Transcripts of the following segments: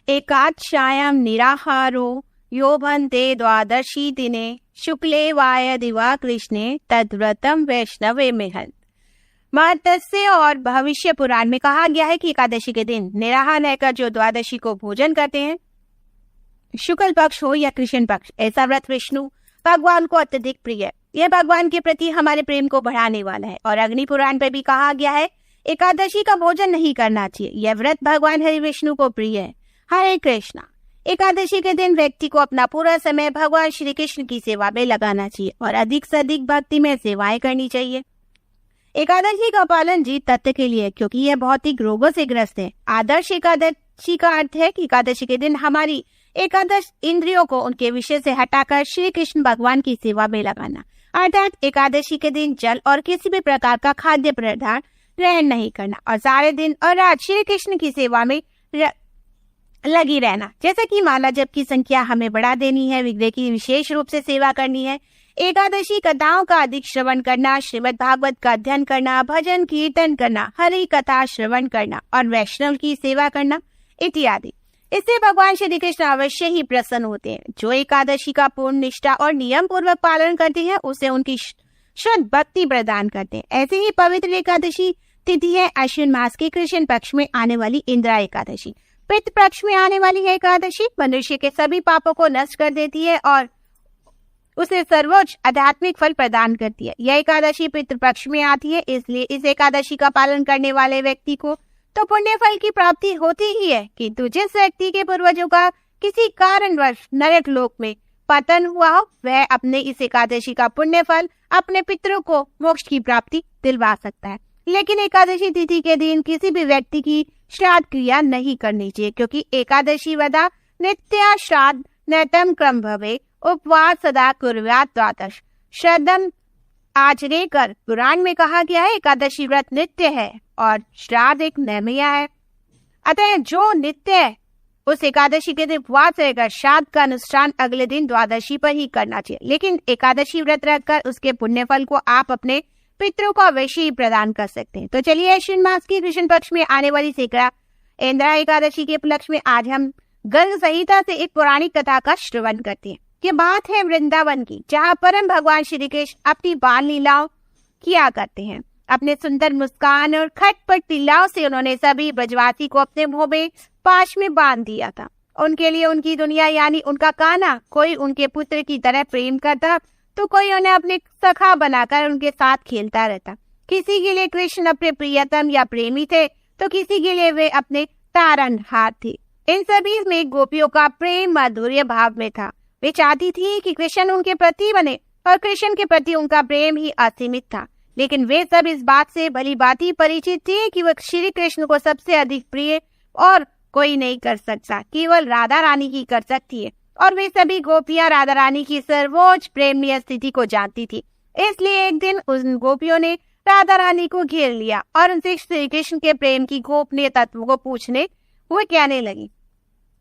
एकादशायां निराहारो यो भन्ते द्वादशी दिने शुक्ले वाय दिवा कृष्णे तद्व्रतम वैष्णवे मिहंत। महत्स्य और भविष्य पुराण में कहा गया है कि एकादशी के दिन निराहार रहकर जो द्वादशी को भोजन करते हैं, शुक्ल पक्ष हो या कृष्ण पक्ष, ऐसा व्रत विष्णु भगवान को अत्यधिक प्रिय है। यह भगवान के प्रति हमारे प्रेम को बढ़ाने वाला है। और अग्नि पुराण पर भी कहा गया है एकादशी का भोजन नहीं करना चाहिए, यह व्रत भगवान हरि विष्णु को प्रिय है। हरे कृष्णा। एकादशी के दिन व्यक्ति को अपना पूरा समय भगवान श्री कृष्ण की सेवा में लगाना चाहिए और अधिक से अधिक भक्ति में सेवाएं करनी चाहिए। एकादशी का पालन जीत तत्व के लिए, क्योंकि यह भौतिक रोगों से ग्रस्त है। आदर्श एकादशी का अर्थ है कि एकादशी के दिन हमारी एकादश इंद्रियों को उनके विषय से हटाकर श्री कृष्ण भगवान की सेवा में लगाना, अर्थात एकादशी के दिन जल और किसी भी प्रकार का खाद्य पदार्थ ग्रहण नहीं करना और सारे दिन और रात श्री कृष्ण की सेवा में लगी रहना। जैसा कि माला जप की संख्या हमें बढ़ा देनी है, विग्रह की विशेष रूप से सेवा करनी है, एकादशी कथाओं का अधिक श्रवण करना, श्रीमद् भागवत का अध्ययन करना, भजन कीर्तन करना, हरि कथा श्रवण करना और वैष्णव की सेवा करना इत्यादि। इससे भगवान श्री कृष्ण अवश्य ही प्रसन्न होते हैं। जो एकादशी का पूर्ण निष्ठा और नियम पूर्वक पालन करते हैं उसे उनकी शुद्ध भक्ति प्रदान करते हैं। ऐसे ही पवित्र एकादशी तिथि है अश्विन मास के कृष्ण पक्ष में आने वाली इंदिरा एकादशी। पितृ पक्ष में आने वाली है एकादशी मनुष्य के सभी पापों को नष्ट कर देती है और उसे सर्वोच्च आध्यात्मिक फल प्रदान करती है। यह एकादशी पितृ पक्ष में आती है, इसलिए इस एकादशी का पालन करने वाले व्यक्ति को तो पुण्य फल की प्राप्ति होती ही है, किंतु जिस व्यक्ति के पूर्वजों का किसी कारणवश नरक लोक में पतन हुआ हो, वह अपने इस एकादशी का पुण्य फल अपने पितरों को मोक्ष की प्राप्ति दिलवा सकता है। लेकिन एकादशी तिथि के दिन किसी भी व्यक्ति की श्राद्ध क्रिया नहीं करनी चाहिए, क्योंकि एकादशी वदा नित्य श्राद्ध नैतम क्रम भवे उपवास सदा कुर्यात् द्वादश श्रद्धम आचरे कर। पुराण में कहा गया है एकादशी व्रत नित्य है और श्राद्ध एक नैमिया है। अतः जो नित्य है उस एकादशी के दिन उपवास रहकर श्राद्ध का अनुष्ठान अगले दिन द्वादशी पर ही करना चाहिए। लेकिन एकादशी व्रत रखकर उसके पुण्य फल को आप अपने पितरों को अवश्य ही प्रदान कर सकते हैं। तो चलिए अश्विन मास की कृष्ण पक्ष में आने वाली शेखरा इंदिरा एकादशी के उपलक्ष्य में आज हम गर्ग संहिता से एक पौराणिक कथा का श्रवण करते हैं। ये बात है वृंदावन की, जहाँ परम भगवान श्री कृष्ण अपनी बाल लीलाओं किया करते हैं। अपने सुंदर मुस्कान और खटपट लीलाओं से उन्होंने सभी ब्रजवासी को अपने मुंह में पाश में बांध दिया था। उनके लिए उनकी दुनिया यानी उनका कान्हा कोई उनके पुत्र की तरह प्रेम करता, तो कोई उन्हें अपने सखा बनाकर उनके साथ खेलता रहता। किसी के लिए कृष्ण अपने प्रियतम या प्रेमी थे, तो किसी के लिए वे अपने तारनहार थे। इन सभी में गोपियों का प्रेम माधुर्य भाव में था। वे चाहती थी कि कृष्ण उनके प्रति बने और कृष्ण के प्रति उनका प्रेम ही असीमित था। लेकिन वे सब इस बात से भली भांति परिचित थे कि वह श्री कृष्ण को सबसे अधिक प्रिय और कोई नहीं कर सकता, केवल राधा रानी ही कर सकती है। और वे सभी गोपियां राधा रानी की सर्वोच्च प्रेमनीय स्थिति को जानती थी। इसलिए एक दिन उन गोपियों ने राधा रानी को घेर लिया और उनसे श्री कृष्ण के प्रेम की गोपनीय तत्व को पूछने हुए कहने लगी।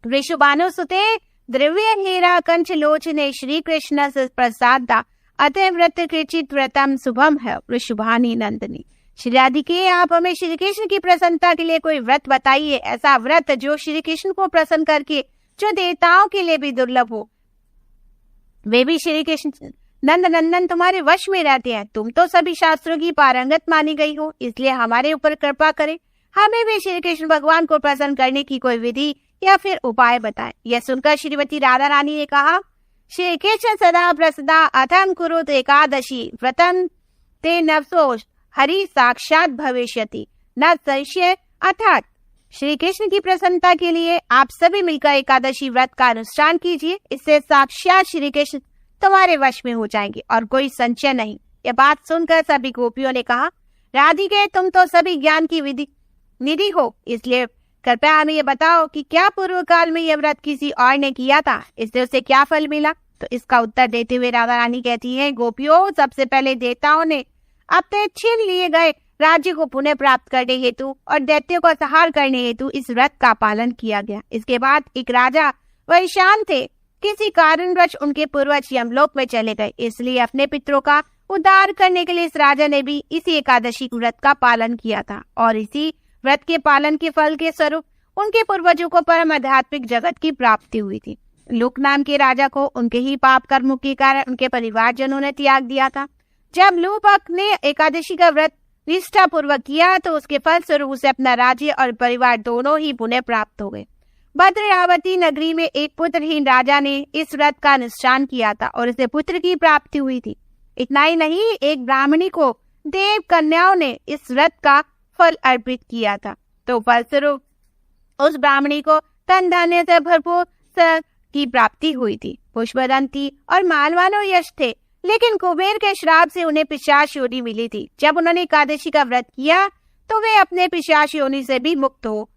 ऋषुभानु सुते द्रव्य हीरा कंच लोचने श्री कृष्ण से प्रसादा अतः व्रत कृचित व्रतम शुभम है ऋषुभानी नंदनी। श्री राधिके आप हमें श्री कृष्ण की प्रसन्नता के लिए कोई व्रत बताइए, ऐसा व्रत जो श्री कृष्ण को प्रसन्न करके जो देवताओं के लिए भी दुर्लभ हो। वे भी श्री कृष्ण नंद नंदन तुम्हारे वश में रहते हैं। तुम तो सभी शास्त्रों की पारंगत मानी गई हो, इसलिए हमारे ऊपर कृपा करें। हमें भी श्री कृष्ण भगवान को प्रसन्न करने की कोई विधि या फिर उपाय बताएं। यह सुनकर श्रीमती राधा रानी ने कहा, श्री कृष्ण सदा प्रसदा अथम कुरुत एकादशी व्रतम ते नवसो हरि साक्षात भविष्यति न संशय। अर्थात श्री कृष्ण की प्रसन्नता के लिए आप सभी मिलकर एकादशी व्रत का अनुष्ठान कीजिए, इससे साक्षात श्री कृष्ण तुम्हारे वश में हो जाएंगे और कोई संशय नहीं। यह बात सुनकर सभी गोपियों ने कहा, राधिके तुम तो सभी ज्ञान की निधि हो, इसलिए कृपया हमें ये बताओ कि क्या पूर्व काल में यह व्रत किसी और ने किया था, इससे उसे क्या फल मिला। तो इसका उत्तर देते हुए राधा रानी कहती है, गोपियों सबसे पहले देवताओं ने अपने छीन लिए गए राज्य को पुनः प्राप्त करने हेतु और दैत्यों को संहार करने हेतु इस व्रत का पालन किया गया। इसके बाद एक राजा वह शांत थे, किसी कारणवश उनके पूर्वज यमलोक में चले गए, इसलिए अपने पितरों का उद्धार करने के लिए इस राजा ने भी इसी एकादशी व्रत का पालन किया था और इसी व्रत के पालन के फल के स्वरूप उनके पूर्वजों को परम आध्यात्मिक जगत की प्राप्ति हुई थी। लुक नाम के राजा को उनके ही पाप कर्मों के कारण उनके परिवारजनों ने त्याग दिया था। जब लूपक ने एकादशी का व्रत निष्ठा पूर्वक किया तो उसके फलस्वरूप उसे अपना राज्य और परिवार दोनों ही पुनः प्राप्त हो गए। भद्रावती नगरी में एक पुत्रहीन राजा ने इस व्रत का अनुष्ठान किया था और उसे पुत्र की प्राप्ति हुई थी। इतना ही नहीं, एक ब्राह्मणी को देव कन्याओं ने इस व्रत का फल अर्पित किया था, तो फलस्वरूप उस ब्राह्मणी को धन धान्य से भरपूर की प्राप्ति हुई थी। पुष्पदंती और मालवानो यश थे, लेकिन कुबेर के श्राप से उन्हें पिशाच योनि मिली थी। जब उन्होंने एकादशी का व्रत किया तो वे अपने पिशाच योनि से भी मुक्त हो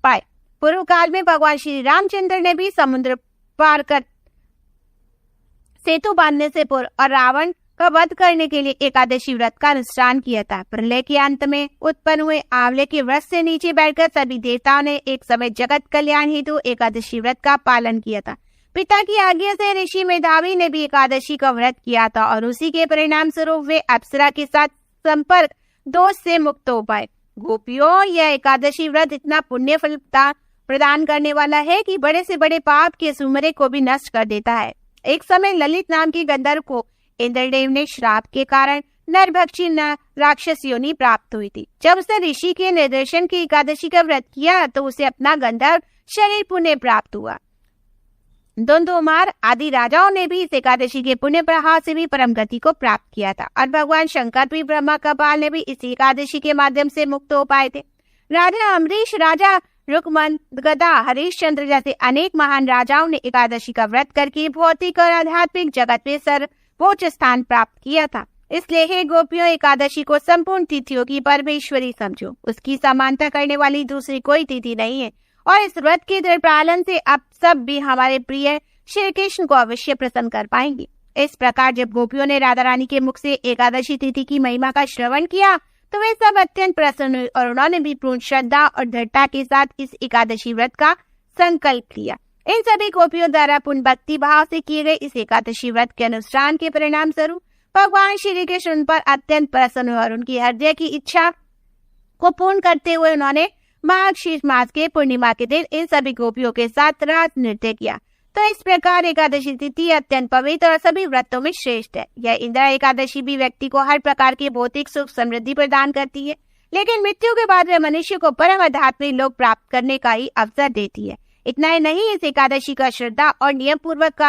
पाए। पूर्व काल में भगवान श्री रामचंद्र ने भी समुद्र पार कर सेतु बांधने से पूर्व और रावण का वध करने के लिए एकादशी व्रत का अनुष्ठान किया था। प्रलय के अंत में उत्पन्न हुए आंवले के व्रत से नीचे बैठकर सभी देवताओं ने एक समय जगत कल्याण हेतु एकादशी व्रत का पालन किया था। पिता की आज्ञा से ऋषि मेधावी ने भी एकादशी का व्रत किया था और उसी के परिणाम स्वरूप वे अप्सरा के साथ संपर्क दोष से मुक्त हो पाए। गोपियों, यह एकादशी व्रत इतना पुण्य फल प्रदान करने वाला है कि बड़े से बड़े पाप के सुमरे को भी नष्ट कर देता है। एक समय ललित नाम की गंधर्व को इंद्रदेव ने श्राप के कारण नरभक्षी राक्षस योनि प्राप्त हुई थी। जब उसने ऋषि के निर्देशन की एकादशी का व्रत किया तो उसे अपना गंधर्व शरीर पुण्य प्राप्त हुआ। धुंधुमार आदि राजाओं ने भी इस एकादशी के पुण्य प्रभाव से भी परम गति को प्राप्त किया था और भगवान शंकर भी ब्रह्मा कपाल ने भी इस एकादशी के माध्यम से मुक्त हो पाए थे। राजा अम्बरीश, राजा रुकमन, गदा, हरिश्चंद्र जैसे अनेक महान राजाओं ने एकादशी का व्रत करके भौतिक और आध्यात्मिक जगत में सर्वोच्च स्थान प्राप्त किया था। इसलिए हे गोपियों, एकादशी को संपूर्ण तिथियों की परमेश्वरी समझो। उसकी समानता करने वाली दूसरी कोई तिथि नहीं है और इस व्रत के दृढ़ पालन से आप सब भी हमारे प्रिय श्री कृष्ण को अवश्य प्रसन्न कर पाएंगे। इस प्रकार जब गोपियों ने राधा रानी के मुख से एकादशी तिथि की महिमा का श्रवण किया तो वे सब अत्यंत प्रसन्न हुए और उन्होंने भी पूर्ण श्रद्धा और दृढ़ता के साथ इस एकादशी व्रत का संकल्प लिया। इन सभी गोपियों द्वारा पूर्ण भक्ति भाव से किए गए इस एकादशी व्रत के अनुष्ठान के परिणाम स्वरूप भगवान श्री कृष्ण उन पर अत्यंत प्रसन्न हुए और उनकी हृदय की इच्छा को पूर्ण करते हुए उन्होंने माघ शीर्ष मास के पूर्णिमा के दिन इन सभी गोपियों के साथ रास नृत्य किया। तो इस प्रकार एकादशी तिथि अत्यंत पवित्र और सभी व्रतों में श्रेष्ठ है। यह इंदिरा एकादशी भी व्यक्ति को हर प्रकार के भौतिक सुख समृद्धि प्रदान करती है, लेकिन मृत्यु के बाद वह मनुष्य को परम आध्यात्मिक लोक प्राप्त करने का ही अवसर देती है। इतना ही नहीं, इस एकादशी का श्रद्धा और नियम पूर्वक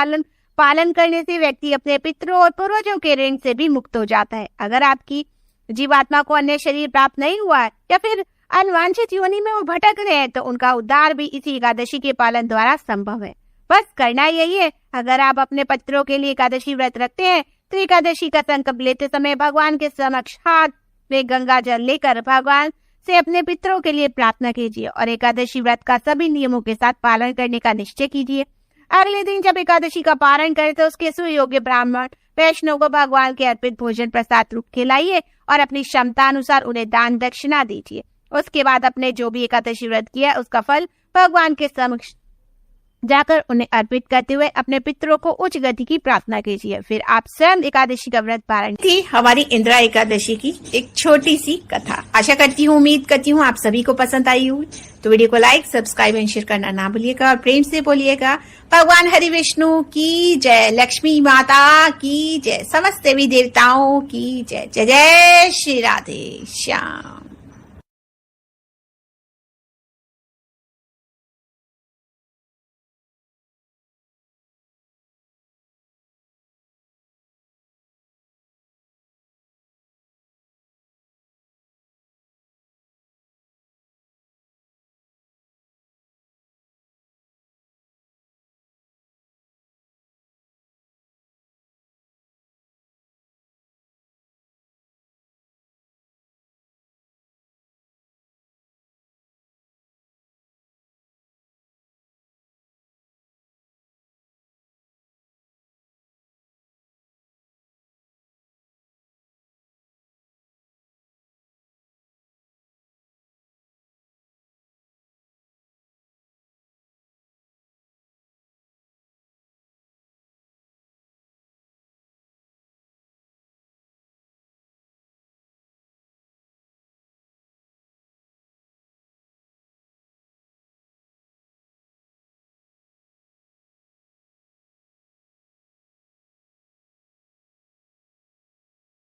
पालन करने से व्यक्ति अपने पितरों और पूर्वजों के ऋण से भी मुक्त हो जाता है। अगर आपकी जीवात्मा को अन्य शरीर प्राप्त नहीं हुआ है या फिर अनवांछित योनि में वो भटक रहे हैं तो उनका उद्धार भी इसी एकादशी के पालन द्वारा संभव है। बस करना यही है। अगर आप अपने पितरों के लिए एकादशी व्रत रखते हैं तो एकादशी का संकल्प लेते समय भगवान के समक्ष हाथ में गंगा जल लेकर भगवान से अपने पितरों के लिए प्रार्थना कीजिए और एकादशी व्रत का सभी नियमों के साथ पालन करने का निश्चय कीजिए। अगले दिन जब एकादशी का पारण करें तो उसके सुयोग्य ब्राह्मण वैष्णव को भगवान के अर्पित भोजन प्रसाद रूप खिलाइए और अपनी क्षमता अनुसार उन्हें दान दक्षिणा दीजिए। उसके बाद अपने जो भी एकादशी व्रत किया उसका फल भगवान के समक्ष जाकर उन्हें अर्पित करते हुए अपने पितरों को उच्च गति की प्रार्थना कीजिए। फिर आप स्वयं एकादशी का व्रत पारण थी हमारी इंदिरा एकादशी की एक छोटी सी कथा। आशा करती हूँ, उम्मीद करती हूँ आप सभी को पसंद आई हुई। तो वीडियो को लाइक, सब्सक्राइब एंड शेयर करना ना भूलिएगा और प्रेम से बोलिएगा भगवान हरि विष्णु की जय, लक्ष्मी माता की जय, समस्त देवी देवताओं की जय। जय जय श्री राधे श्याम।